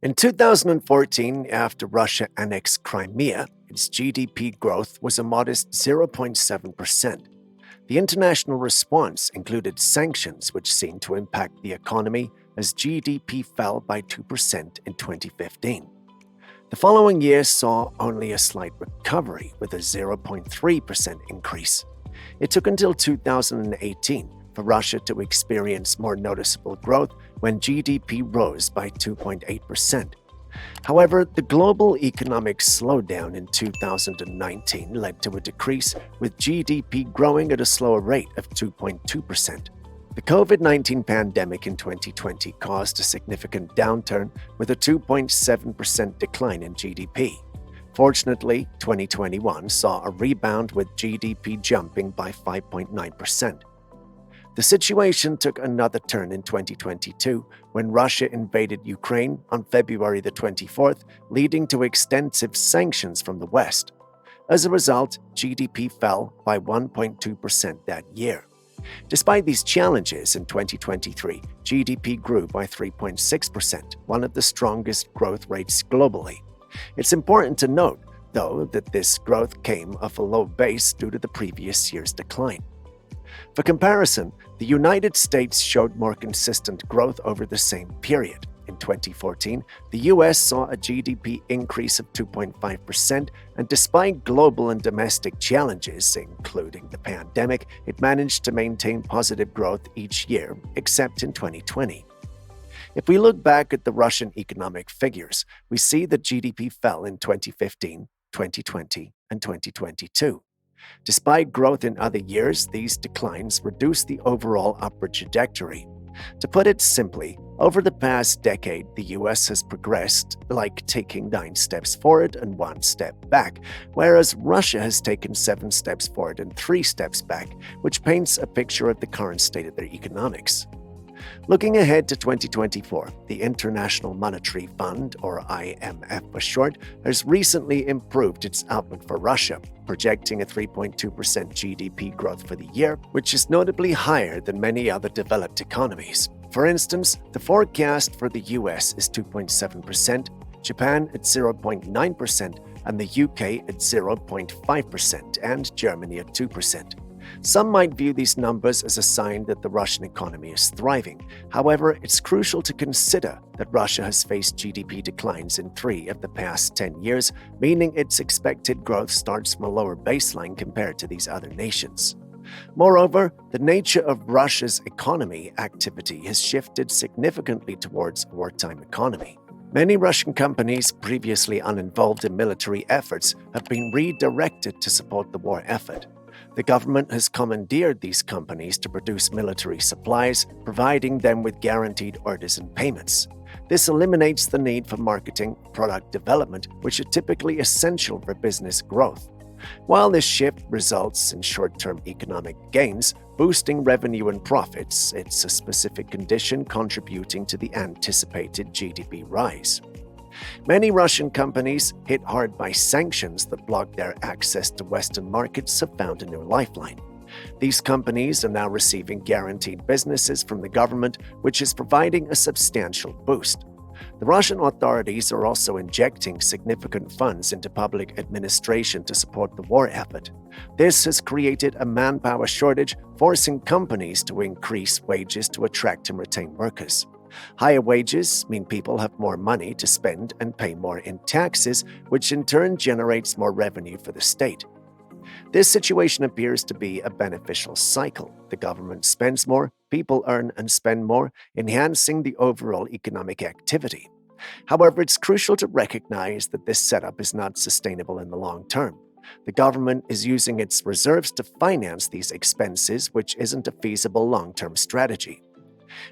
In 2014, after Russia annexed Crimea, its GDP growth was a modest 0.7%. The international response included sanctions, which seemed to impact the economy as GDP fell by 2% in 2015. The following year saw only a slight recovery with a 0.3% increase. It took until 2018 for Russia to experience more noticeable growth when GDP rose by 2.8%. However, the global economic slowdown in 2019 led to a decrease, with GDP growing at a slower rate of 2.2%. The COVID-19 pandemic in 2020 caused a significant downturn with a 2.7% decline in GDP. Fortunately, 2021 saw a rebound with GDP jumping by 5.9%. The situation took another turn in 2022 when Russia invaded Ukraine on February the 24th, leading to extensive sanctions from the West. As a result, GDP fell by 1.2% that year. Despite these challenges, in 2023, GDP grew by 3.6%, one of the strongest growth rates globally. It's important to note, though, that this growth came off a low base due to the previous year's decline. For comparison, the United States showed more consistent growth over the same period. In 2014, the US saw a GDP increase of 2.5%, and despite global and domestic challenges, including the pandemic, it managed to maintain positive growth each year, except in 2020. If we look back at the Russian economic figures, we see that GDP fell in 2015, 2020, and 2022. Despite growth in other years, these declines reduced the overall upward trajectory. To put it simply, over the past decade, the US has progressed like taking 9 steps forward and 1 step back, whereas Russia has taken 7 steps forward and 3 steps back, which paints a picture of the current state of their economics. Looking ahead to 2024, the International Monetary Fund, or IMF for short, has recently improved its outlook for Russia, projecting a 3.2% GDP growth for the year, which is notably higher than many other developed economies. For instance, the forecast for the US is 2.7%, Japan at 0.9%, and the UK at 0.5%, and Germany at 2%. Some might view these numbers as a sign that the Russian economy is thriving. However, it's crucial to consider that Russia has faced GDP declines in 3 of the past 10 years, meaning its expected growth starts from a lower baseline compared to these other nations. Moreover, the nature of Russia's economy activity has shifted significantly towards a wartime economy. Many Russian companies previously uninvolved in military efforts have been redirected to support the war effort. The government has commandeered these companies to produce military supplies, providing them with guaranteed orders and payments. This eliminates the need for marketing, product development, which are typically essential for business growth. While this shift results in short-term economic gains, boosting revenue and profits, it's a specific condition contributing to the anticipated GDP rise. Many Russian companies, hit hard by sanctions that block their access to Western markets, have found a new lifeline. These companies are now receiving guaranteed businesses from the government, which is providing a substantial boost. The Russian authorities are also injecting significant funds into public administration to support the war effort. This has created a manpower shortage, forcing companies to increase wages to attract and retain workers. Higher wages mean people have more money to spend and pay more in taxes, which in turn generates more revenue for the state. This situation appears to be a beneficial cycle. The government spends more, people earn and spend more, enhancing the overall economic activity. However, it's crucial to recognize that this setup is not sustainable in the long term. The government is using its reserves to finance these expenses, which isn't a feasible long-term strategy.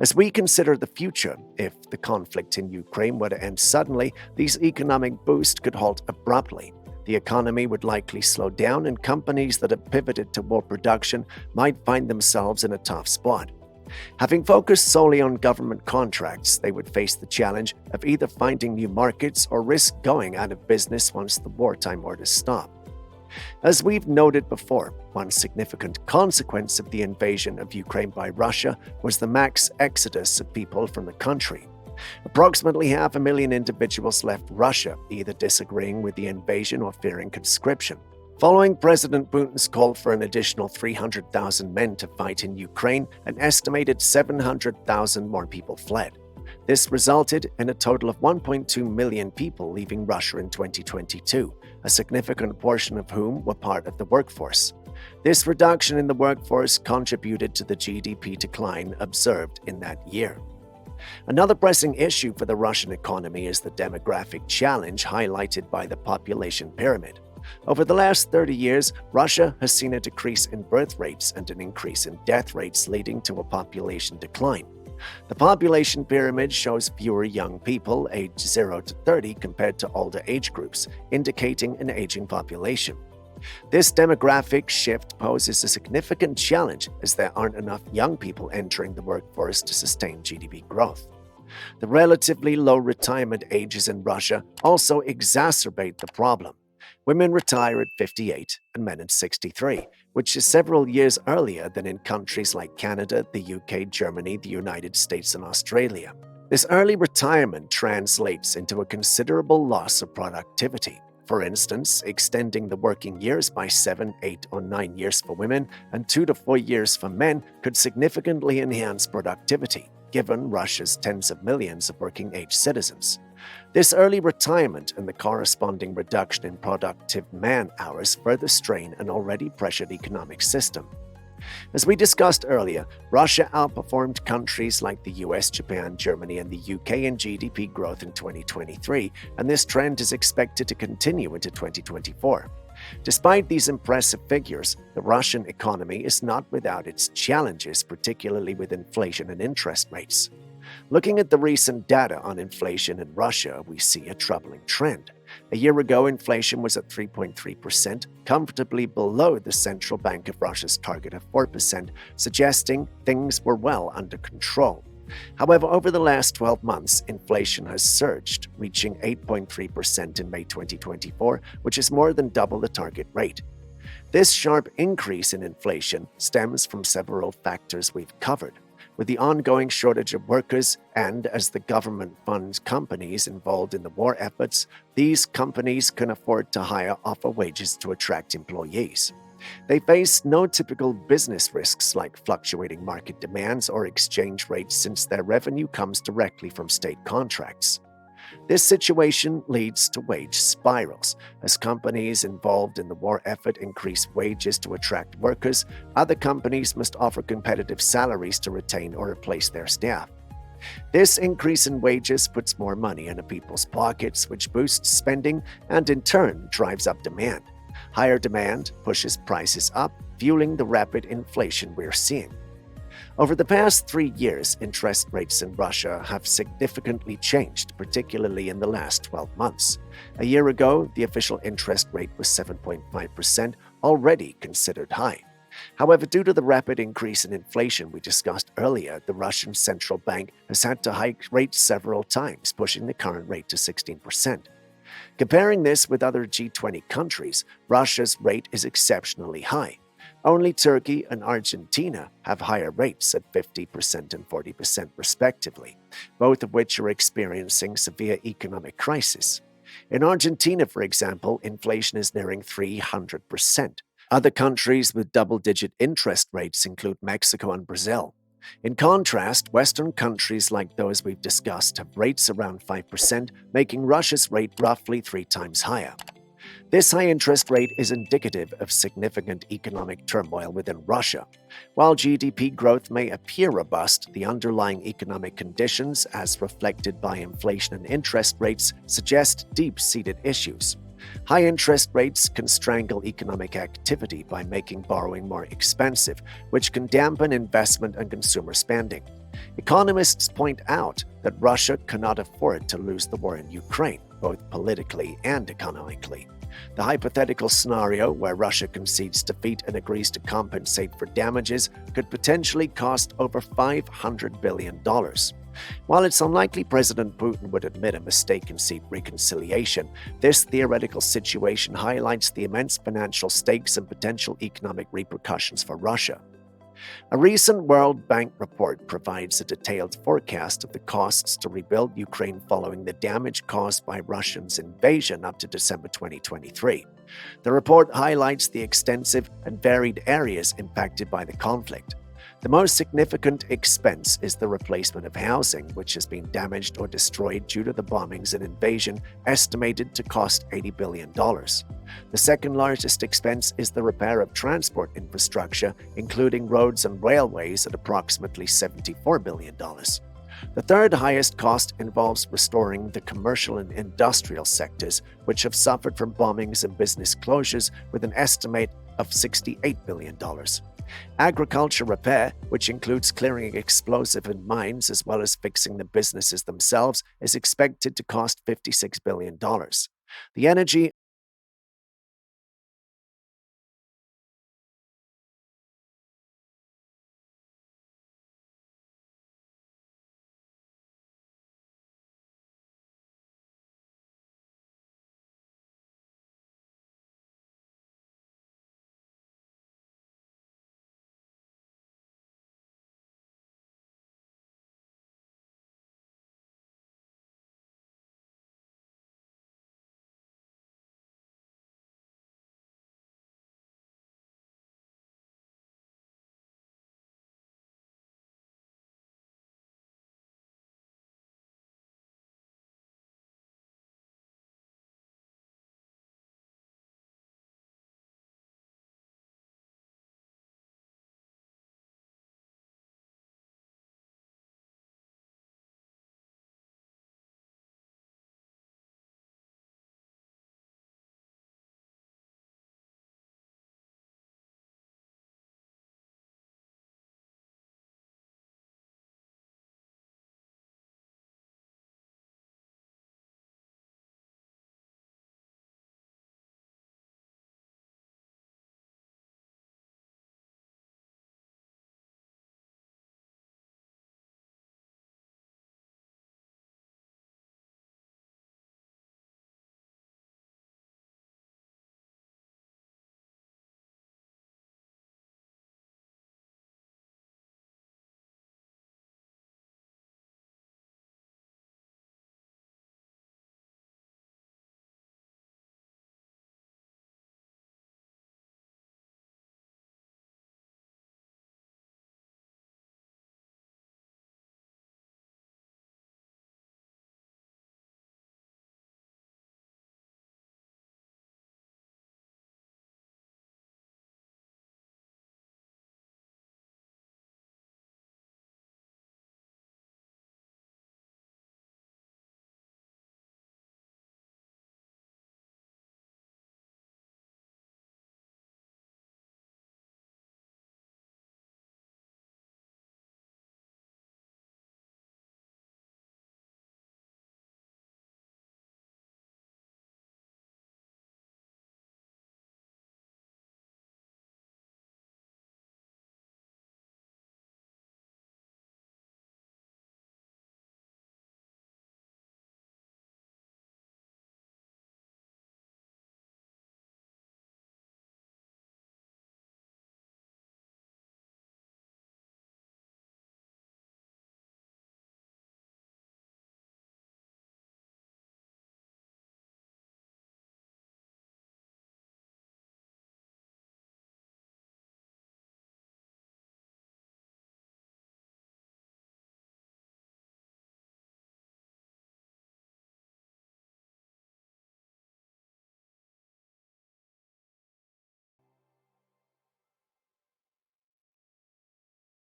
As we consider the future, if the conflict in Ukraine were to end suddenly, these economic boosts could halt abruptly. The economy would likely slow down, and companies that have pivoted to war production might find themselves in a tough spot. Having focused solely on government contracts, they would face the challenge of either finding new markets or risk going out of business once the wartime orders stop. As we've noted before, one significant consequence of the invasion of Ukraine by Russia was the mass exodus of people from the country. Approximately 500,000 individuals left Russia, either disagreeing with the invasion or fearing conscription. Following President Putin's call for an additional 300,000 men to fight in Ukraine, an estimated 700,000 more people fled. This resulted in a total of 1.2 million people leaving Russia in 2022, a significant portion of whom were part of the workforce. This reduction in the workforce contributed to the GDP decline observed in that year. Another pressing issue for the Russian economy is the demographic challenge highlighted by the population pyramid. Over the last 30 years, Russia has seen a decrease in birth rates and an increase in death rates, leading to a population decline. The population pyramid shows fewer young people aged 0 to 30 compared to older age groups, indicating an aging population. This demographic shift poses a significant challenge as there aren't enough young people entering the workforce to sustain GDP growth. The relatively low retirement ages in Russia also exacerbate the problem. Women retire at 58 and men at 63, which is several years earlier than in countries like Canada, the UK, Germany, the United States, and Australia. This early retirement translates into a considerable loss of productivity. For instance, extending the working years by 7, 8, or 9 years for women and 2 to 4 years for men could significantly enhance productivity, given Russia's tens of millions of working-age citizens. This early retirement and the corresponding reduction in productive man-hours further strain an already pressured economic system. As we discussed earlier, Russia outperformed countries like the US, Japan, Germany, and the UK in GDP growth in 2023, and this trend is expected to continue into 2024. Despite these impressive figures, the Russian economy is not without its challenges, particularly with inflation and interest rates. Looking at the recent data on inflation in Russia, we see a troubling trend. A year ago, inflation was at 3.3%, comfortably below the Central Bank of Russia's target of 4%, suggesting things were well under control. However, over the last 12 months, inflation has surged, reaching 8.3% in May 2024, which is more than double the target rate. This sharp increase in inflation stems from several factors we've covered. With the ongoing shortage of workers and as the government funds companies involved in the war efforts, these companies can afford to hire offer wages to attract employees. They face no typical business risks like fluctuating market demands or exchange rates since their revenue comes directly from state contracts. This situation leads to wage spirals. As companies involved in the war effort increase wages to attract workers, other companies must offer competitive salaries to retain or replace their staff. This increase in wages puts more money into people's pockets, which boosts spending and in turn drives up demand. Higher demand pushes prices up, fueling the rapid inflation we're seeing. Over the past 3 years, interest rates in Russia have significantly changed, particularly in the last 12 months. A year ago, the official interest rate was 7.5%, already considered high. However, due to the rapid increase in inflation we discussed earlier, the Russian central bank has had to hike rates several times, pushing the current rate to 16%. Comparing this with other G20 countries, Russia's rate is exceptionally high. Only Turkey and Argentina have higher rates at 50% and 40% respectively, both of which are experiencing severe economic crisis. In Argentina, for example, inflation is nearing 300%. Other countries with double-digit interest rates include Mexico and Brazil. In contrast, Western countries like those we've discussed have rates around 5%, making Russia's rate roughly 3 times higher. This high interest rate is indicative of significant economic turmoil within Russia. While GDP growth may appear robust, the underlying economic conditions, as reflected by inflation and interest rates, suggest deep-seated issues. High interest rates can strangle economic activity by making borrowing more expensive, which can dampen investment and consumer spending. Economists point out that Russia cannot afford to lose the war in Ukraine, both politically and economically. The hypothetical scenario where Russia concedes defeat and agrees to compensate for damages could potentially cost over $500 billion. While it's unlikely President Putin would admit a mistake and seek reconciliation, this theoretical situation highlights the immense financial stakes and potential economic repercussions for Russia. A recent World Bank report provides a detailed forecast of the costs to rebuild Ukraine following the damage caused by Russia's invasion up to December 2023. The report highlights the extensive and varied areas impacted by the conflict. The most significant expense is the replacement of housing, which has been damaged or destroyed due to the bombings and invasion, estimated to cost $80 billion. The second largest expense is the repair of transport infrastructure, including roads and railways, at approximately $74 billion. The third highest cost involves restoring the commercial and industrial sectors, which have suffered from bombings and business closures, with an estimate of $68 billion. Agriculture repair, which includes clearing explosive in mines as well as fixing the businesses themselves, is expected to cost $56 billion. The energy